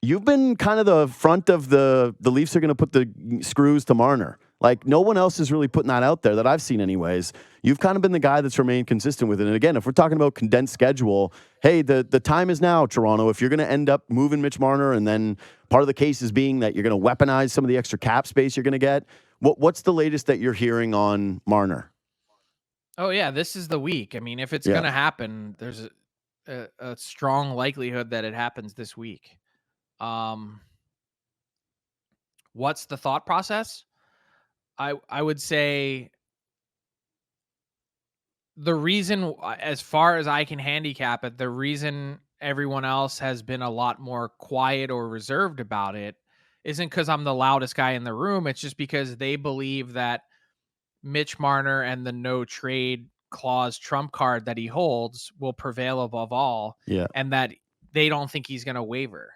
You've been kind of the front of the Leafs are going to put the screws to Marner. Like, no one else is really putting that out there that I've seen anyways. You've kind of been the guy that's remained consistent with it. And again, if we're talking about condensed schedule, hey, the time is now, Toronto. If you're going to end up moving Mitch Marner, and then part of the case is being that you're going to weaponize some of the extra cap space you're going to get, what's the latest that you're hearing on Marner? Oh, yeah, this is the week. I mean, if it's going to happen, there's a strong likelihood that it happens this week. What's the thought process? I would say the reason, as far as I can handicap it, the reason everyone else has been a lot more quiet or reserved about it isn't because I'm the loudest guy in the room. It's just because they believe that Mitch Marner and the no trade clause trump card that he holds will prevail above all. Yeah. And that they don't think he's going to waver.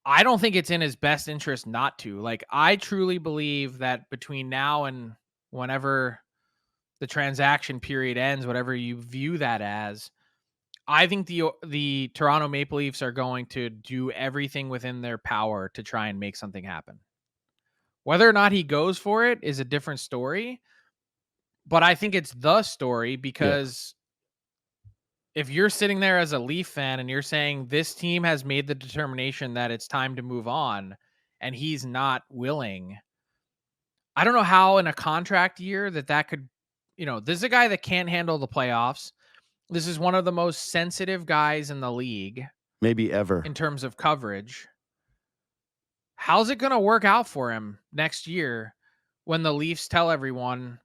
I don't think it's in his best interest not to. Like, I truly believe that between now and whenever the transaction period ends, whatever you view that as, I think the Toronto Maple Leafs are going to do everything within their power to try and make something happen. Whether or not he goes for it is a different story, but I think it's the story because if you're sitting there as a Leaf fan and you're saying this team has made the determination that it's time to move on and he's not willing, I don't know how in a contract year that could, this is a guy that can't handle the playoffs. This is one of the most sensitive guys in the league. Maybe ever. In terms of coverage. How's it going to work out for him next year when the Leafs tell everyone,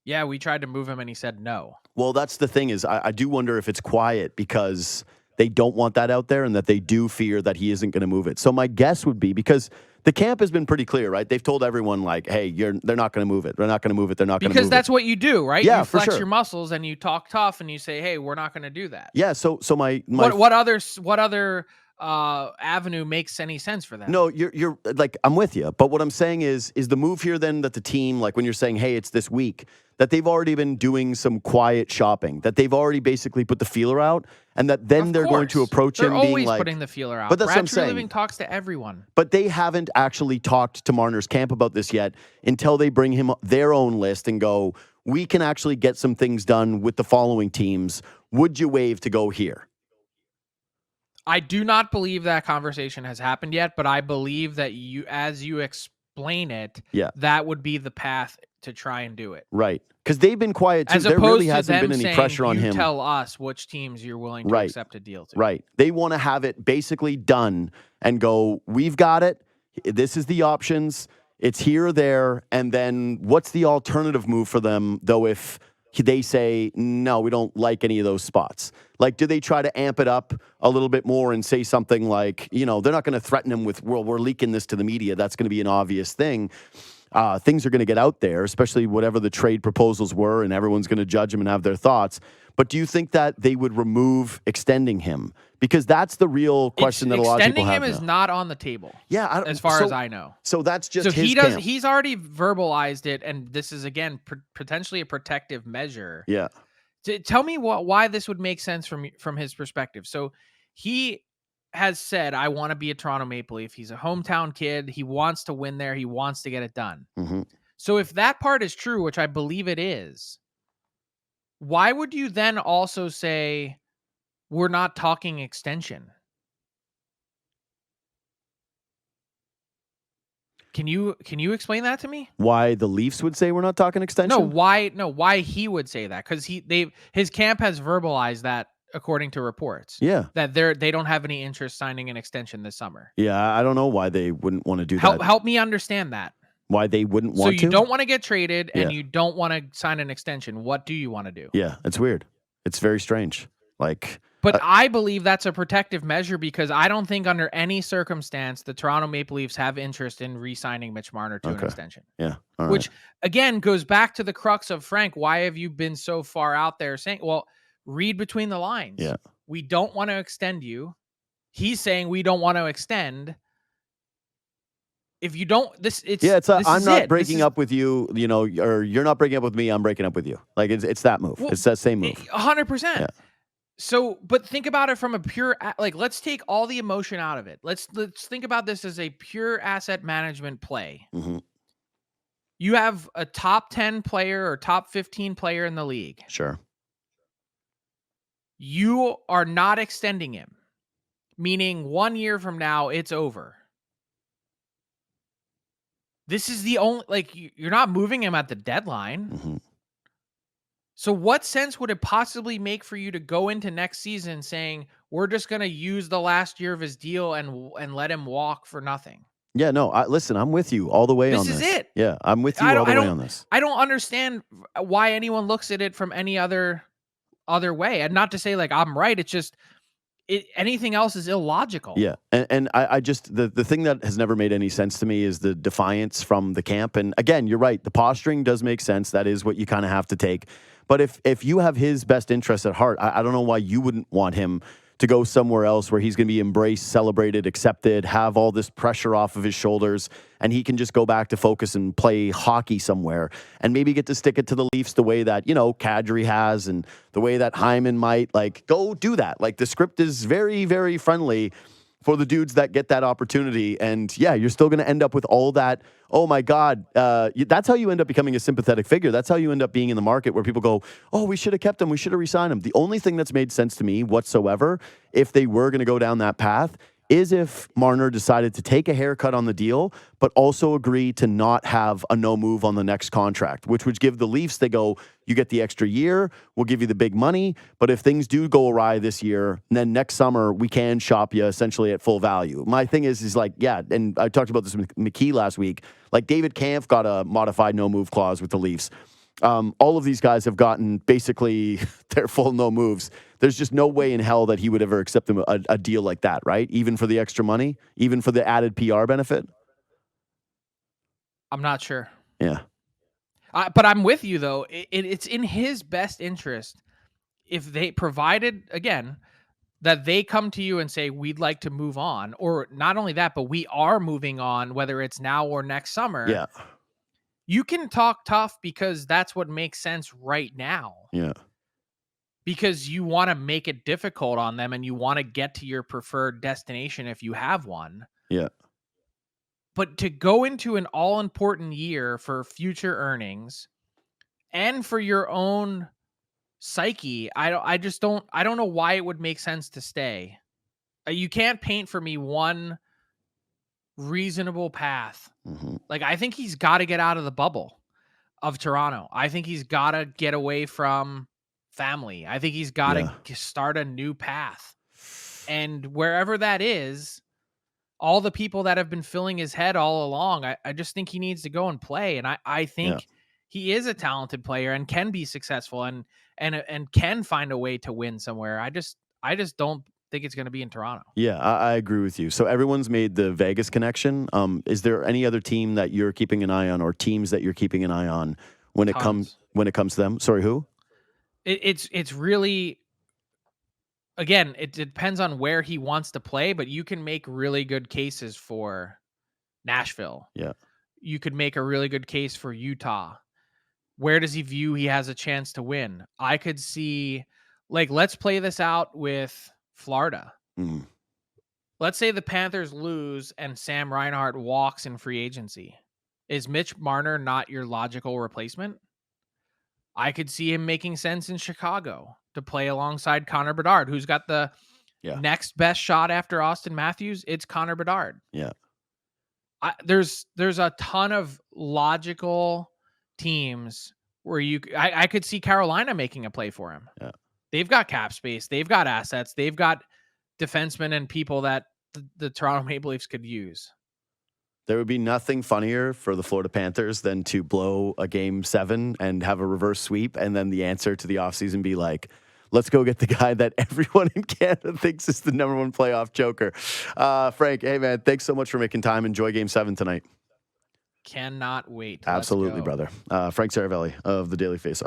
yeah, we tried to move him and he said no? Well, that's the thing is I do wonder if it's quiet because they don't want that out there and that they do fear that he isn't going to move it. So my guess would be, because the camp has been pretty clear, right? They've told everyone, like, hey, they're not going to move it. They're not going to move it. They're not going to move it. Because that's what you do, right? Yeah, you for flex sure. your muscles and you talk tough and you say, hey, we're not going to do that. Yeah, so my what other avenue makes any sense for that? No, you're like, I'm with you. But what I'm saying is the move here then that the team, like when you're saying, hey, it's this week, that they've already been doing some quiet shopping, that they've already basically put the feeler out, and that then they're going to approach him being like... They're always putting the feeler out. But that's what I'm saying. Living talks to everyone. But they haven't actually talked to Marner's camp about this yet until they bring him their own list and go, we can actually get some things done with the following teams. Would you waive to go here? I do not believe that conversation has happened yet, but I believe that as you explain it, that would be the path to try and do it. Right. Because they've been quiet too. As there opposed really to hasn't them been any saying, pressure on him. Tell us which teams you're willing to accept a deal to. Right. They want to have it basically done and go, we've got it. This is the options. It's here or there. And then what's the alternative move for them, though, if they say, no, we don't like any of those spots? Like, do they try to amp it up a little bit more and say something like, they're not going to threaten him with, well, we're leaking this to the media. That's going to be an obvious thing. Things are going to get out there, especially whatever the trade proposals were, and everyone's going to judge them and have their thoughts. But do you think that they would remove extending him? Because that's the real question that a lot of people have. Extending him is not on the table. Yeah, as far as I know. So that's just his camp. camp. He's already verbalized it, and this is again potentially a protective measure. Yeah. Tell me why this would make sense from his perspective. So he has said, I want to be a Toronto Maple Leaf. He's a hometown kid. He wants to win there. He wants to get it done. Mm-hmm. So if that part is true, which I believe it is, why would you then also say we're not talking extension? Can you explain that to me? Why the Leafs would say we're not talking extension? No, why he would say that? Because his camp has verbalized that, according to reports. Yeah. That they don't have any interest signing an extension this summer. Yeah, I don't know why they wouldn't want to do that. Help me understand that. Why they wouldn't want to? So you don't want to get traded and you don't want to sign an extension. What do you want to do? Yeah, it's weird. It's very strange. But I believe that's a protective measure because I don't think under any circumstance the Toronto Maple Leafs have interest in re-signing Mitch Marner to an extension. Yeah. Which, again, goes back to the crux of, Frank, why have you been so far out there saying, well, read between the lines. Yeah. We don't want to extend you. He's saying we don't want to extend. If you don't, I'm not breaking up with you, or you're not breaking up with me. I'm breaking up with you. Like it's that move. It's that same move. 100%. So, but think about it from a pure like let's take all the emotion out of it. Let's think about this as a pure asset management play. Mm-hmm. You have a top 10 player or top 15 player in the league. Sure. You are not extending him, meaning 1 year from now it's over. This is the only you're not moving him at the deadline. Mm-hmm. So what sense would it possibly make for you to go into next season saying we're just going to use the last year of his deal and let him walk for nothing? Yeah, no, listen, I'm with you all the way on This this. is it. Yeah, I'm with you all the way on this. I don't understand why anyone looks at it from any other way. And not to say like I'm right. It's just anything else is illogical. Yeah, and I just the thing that has never made any sense to me is the defiance from the camp. And again, you're right. The posturing does make sense. That is what you kind of have to take. But if you have his best interest at heart, I don't know why you wouldn't want him to go somewhere else where he's going to be embraced, celebrated, accepted, have all this pressure off of his shoulders, and he can just go back to focus and play hockey somewhere and maybe get to stick it to the Leafs the way that, Kadri has and the way that Hyman might. Like, go do that. Like, the script is very, very friendly for the dudes that get that opportunity. And yeah, you're still going to end up with all that. Oh my God. That's how you end up becoming a sympathetic figure. That's how you end up being in the market where people go, oh, we should have kept him. We should have re-signed him. The only thing that's made sense to me whatsoever, if they were going to go down that path, is if Marner decided to take a haircut on the deal, but also agree to not have a no move on the next contract, which would give the Leafs, they go, you get the extra year, we'll give you the big money, but if things do go awry this year, then next summer we can shop you essentially at full value. My thing is like, yeah, and I talked about this with McKee last week, like David Kampf got a modified no move clause with the Leafs. All of these guys have gotten basically their full no moves. There's just no way in hell that he would ever accept a deal like that, right? Even for the extra money, even for the added PR benefit. I'm not sure. Yeah. But I'm with you, though. It's in his best interest if they provided, again, that they come to you and say, we'd like to move on. Or not only that, but we are moving on, whether it's now or next summer. Yeah. You can talk tough because that's what makes sense right now. Yeah. Because you want to make it difficult on them and you want to get to your preferred destination if you have one. Yeah. But to go into an all-important year for future earnings and for your own psyche, I don't know why it would make sense to stay. You can't paint for me one reasonable path. Mm-hmm. Like, I think he's got to get out of the bubble of Toronto. I think he's got to get away from family. I think he's got to start a new path. And wherever that is, all the people that have been filling his head all along, I just think he needs to go and play. And I think he is a talented player and can be successful and can find a way to win somewhere. I just don't think it's going to be in Toronto. Yeah, I agree with you. So everyone's made the Vegas connection. Is there any other team that you're keeping an eye on, or teams that you're keeping an eye on when it comes to them? Sorry, who? It's really, again, it depends on where he wants to play, but you can make really good cases for Nashville. Yeah, you could make a really good case for Utah. Where does he view he has a chance to win? I could see, like, let's play this out with Florida. Mm. Let's say the Panthers lose and Sam Reinhart walks in free agency. Is Mitch Marner not your logical replacement? I could see him making sense in Chicago to play alongside Connor Bedard, who's got the next best shot after Austin Matthews. It's Connor Bedard. Yeah. There's a ton of logical teams where I could see Carolina making a play for him. Yeah. They've got cap space. They've got assets. They've got defensemen and people that the Toronto Maple Leafs could use. There would be nothing funnier for the Florida Panthers than to blow a game 7 and have a reverse sweep, and then the answer to the offseason be like, let's go get the guy that everyone in Canada thinks is the number 1 playoff joker. Frank, hey, man, thanks so much for making time. Enjoy game 7 tonight. Cannot wait. Absolutely, brother. Frank Seravalli of the Daily Faceoff.